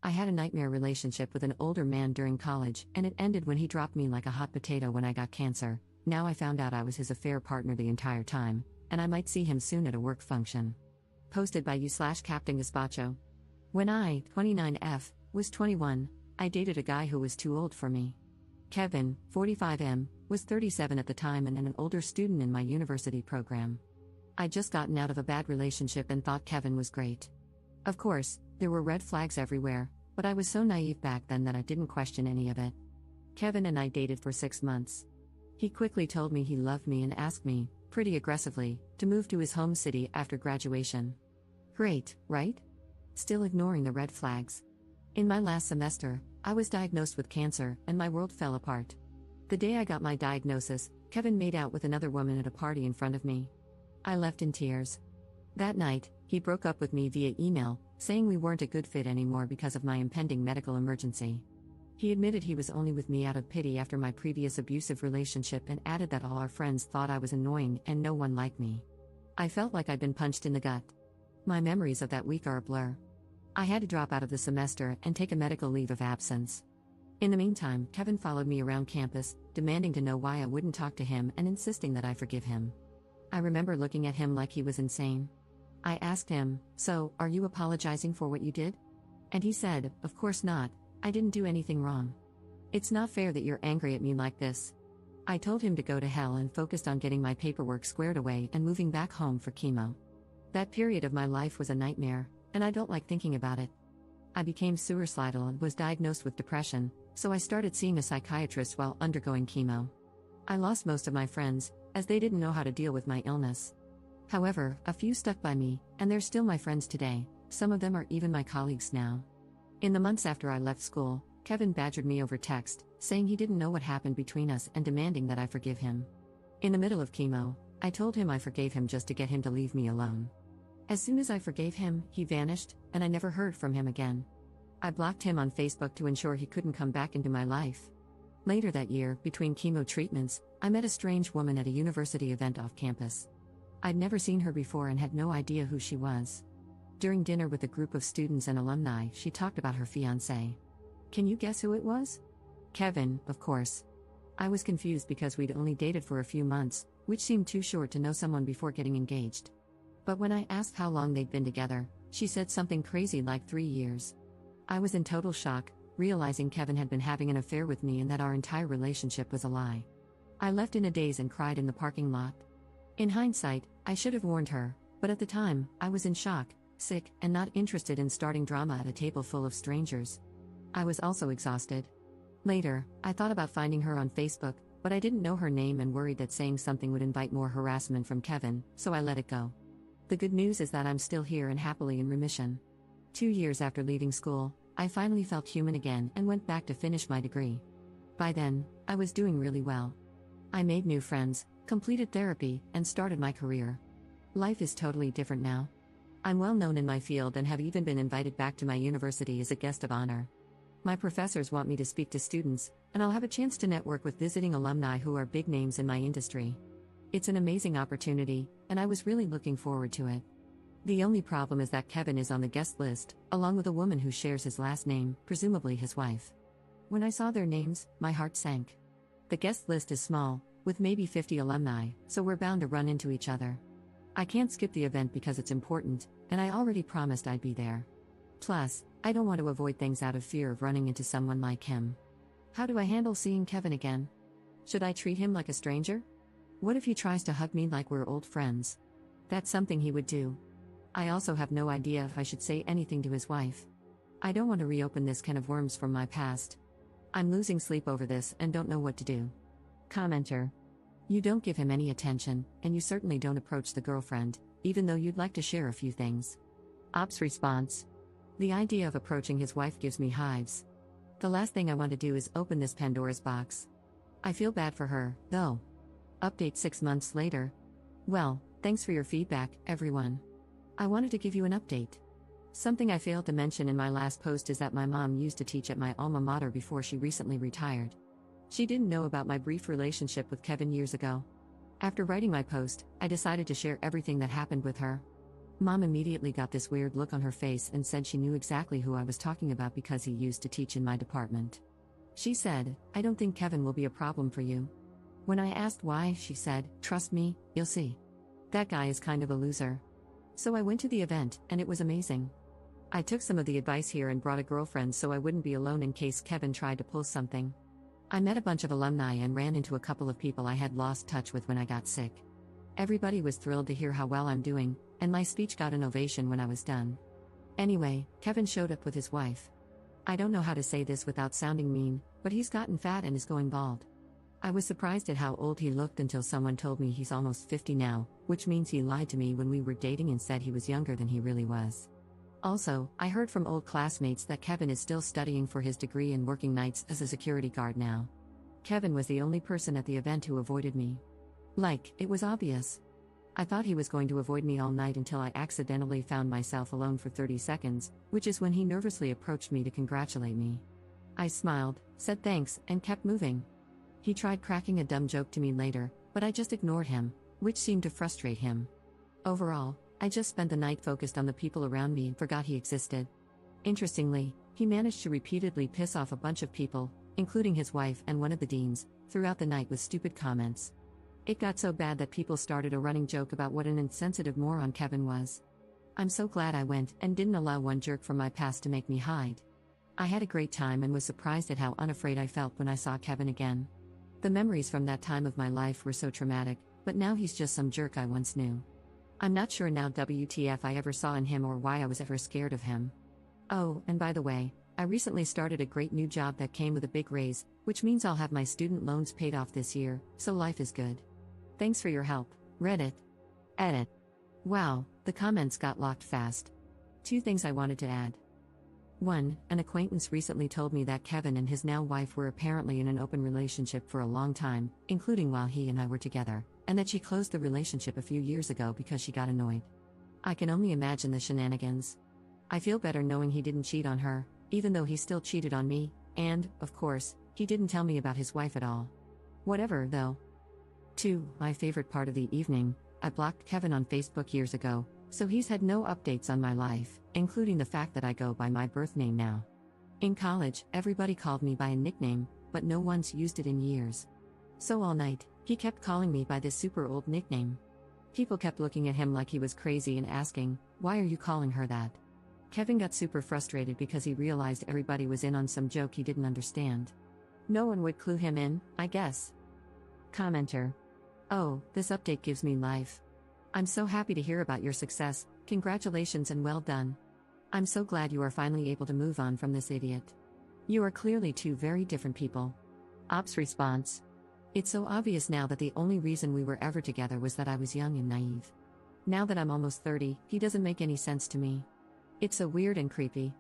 I had a nightmare relationship with an older man during college, and it ended when he dropped me like a hot potato when I got cancer. Now I found out I was his affair partner the entire time, and I might see him soon at a work function. Posted by you/Captain Gazpacho. When I, 29F, was 21, I dated a guy who was too old for me. Kevin, 45M, was 37 at the time and an older student in my university program. I'd just gotten out of a bad relationship and thought Kevin was great. Of course, there were red flags everywhere, but I was so naive back then that I didn't question any of it. Kevin and I dated for 6 months. He quickly told me he loved me and asked me, pretty aggressively, to move to his home city after graduation. Great, right? Still ignoring the red flags. In my last semester, I was diagnosed with cancer, and my world fell apart. The day I got my diagnosis, Kevin made out with another woman at a party in front of me. I left in tears. That night, he broke up with me via email, saying we weren't a good fit anymore because of my impending medical emergency. He admitted he was only with me out of pity after my previous abusive relationship and added that all our friends thought I was annoying and no one liked me. I felt like I'd been punched in the gut. My memories of that week are a blur. I had to drop out of the semester and take a medical leave of absence. In the meantime, Kevin followed me around campus, demanding to know why I wouldn't talk to him and insisting that I forgive him. I remember looking at him like he was insane. I asked him, "So, are you apologizing for what you did?" And he said, "Of course not, I didn't do anything wrong. It's not fair that you're angry at me like this." I told him to go to hell and focused on getting my paperwork squared away and moving back home for chemo. That period of my life was a nightmare, and I don't like thinking about it. I became suicidal and was diagnosed with depression, so I started seeing a psychiatrist while undergoing chemo. I lost most of my friends, as they didn't know how to deal with my illness. However, a few stuck by me, and they're still my friends today. Some of them are even my colleagues now. In the months after I left school, Kevin badgered me over text, saying he didn't know what happened between us and demanding that I forgive him. In the middle of chemo, I told him I forgave him just to get him to leave me alone. As soon as I forgave him, he vanished, and I never heard from him again. I blocked him on Facebook to ensure he couldn't come back into my life. Later that year, between chemo treatments, I met a strange woman at a university event off campus. I'd never seen her before and had no idea who she was. During dinner with a group of students and alumni, she talked about her fiancé. Can you guess who it was? Kevin, of course. I was confused because we'd only dated for a few months, which seemed too short to know someone before getting engaged. But when I asked how long they'd been together, she said something crazy like 3 years. I was in total shock, realizing Kevin had been having an affair with me and that our entire relationship was a lie. I left in a daze and cried in the parking lot. In hindsight, I should have warned her, but at the time, I was in shock, sick, and not interested in starting drama at a table full of strangers. I was also exhausted. Later, I thought about finding her on Facebook, but I didn't know her name and worried that saying something would invite more harassment from Kevin, so I let it go. The good news is that I'm still here and happily in remission. 2 years after leaving school, I finally felt human again and went back to finish my degree. By then, I was doing really well. I made new friends, completed therapy, and started my career. Life is totally different now. I'm well known in my field and have even been invited back to my university as a guest of honor. My professors want me to speak to students, and I'll have a chance to network with visiting alumni who are big names in my industry. It's an amazing opportunity, and I was really looking forward to it. The only problem is that Kevin is on the guest list, along with a woman who shares his last name, presumably his wife. When I saw their names, my heart sank. The guest list is small, with maybe 50 alumni, so we're bound to run into each other. I can't skip the event because it's important, and I already promised I'd be there. Plus, I don't want to avoid things out of fear of running into someone like him. How do I handle seeing Kevin again? Should I treat him like a stranger? What if he tries to hug me like we're old friends? That's something he would do. I also have no idea if I should say anything to his wife. I don't want to reopen this can of worms from my past. I'm losing sleep over this and don't know what to do. Commenter. You don't give him any attention, and you certainly don't approach the girlfriend, even though you'd like to share a few things. Ops response. The idea of approaching his wife gives me hives. The last thing I want to do is open this Pandora's box. I feel bad for her, though. Update 6 months later. Well, thanks for your feedback, everyone. I wanted to give you an update. Something I failed to mention in my last post is that my mom used to teach at my alma mater before she recently retired. She didn't know about my brief relationship with Kevin years ago. After writing my post, I decided to share everything that happened with her. Mom immediately got this weird look on her face and said she knew exactly who I was talking about because he used to teach in my department. She said, "I don't think Kevin will be a problem for you." When I asked why, she said, "Trust me, you'll see. That guy is kind of a loser." So I went to the event, and it was amazing. I took some of the advice here and brought a girlfriend so I wouldn't be alone in case Kevin tried to pull something. I met a bunch of alumni and ran into a couple of people I had lost touch with when I got sick. Everybody was thrilled to hear how well I'm doing, and my speech got an ovation when I was done. Anyway, Kevin showed up with his wife. I don't know how to say this without sounding mean, but he's gotten fat and is going bald. I was surprised at how old he looked until someone told me he's almost 50 now, which means he lied to me when we were dating and said he was younger than he really was. Also, I heard from old classmates that Kevin is still studying for his degree and working nights as a security guard now. Kevin was the only person at the event who avoided me. Like, it was obvious. I thought he was going to avoid me all night until I accidentally found myself alone for 30 seconds, which is when he nervously approached me to congratulate me. I smiled, said thanks, and kept moving. He tried cracking a dumb joke to me later, but I just ignored him, which seemed to frustrate him. Overall, I just spent the night focused on the people around me and forgot he existed. Interestingly, he managed to repeatedly piss off a bunch of people, including his wife and one of the deans, throughout the night with stupid comments. It got so bad that people started a running joke about what an insensitive moron Kevin was. I'm so glad I went and didn't allow one jerk from my past to make me hide. I had a great time and was surprised at how unafraid I felt when I saw Kevin again. The memories from that time of my life were so traumatic, but now he's just some jerk I once knew. I'm not sure now WTF I ever saw in him or why I was ever scared of him. Oh, and by the way, I recently started a great new job that came with a big raise, which means I'll have my student loans paid off this year, so life is good. Thanks for your help, Reddit. Edit. Wow, the comments got locked fast. 2 things I wanted to add. 1. An acquaintance recently told me that Kevin and his now wife were apparently in an open relationship for a long time, including while he and I were together, and that she closed the relationship a few years ago because she got annoyed. I can only imagine the shenanigans. I feel better knowing he didn't cheat on her, even though he still cheated on me, and, of course, he didn't tell me about his wife at all. Whatever, though. 2. My favorite part of the evening, I blocked Kevin on Facebook years ago, so he's had no updates on my life, including the fact that I go by my birth name now. In college, everybody called me by a nickname, but no one's used it in years. So all night, he kept calling me by this super old nickname. People kept looking at him like he was crazy and asking, "Why are you calling her that?" Kevin got super frustrated because he realized everybody was in on some joke he didn't understand. No one would clue him in, I guess. Commenter. Oh, this update gives me life. I'm so happy to hear about your success, congratulations and well done. I'm so glad you are finally able to move on from this idiot. You are clearly 2 very different people. Ops response. It's so obvious now that the only reason we were ever together was that I was young and naive. Now that I'm almost 30, he doesn't make any sense to me. It's so weird and creepy.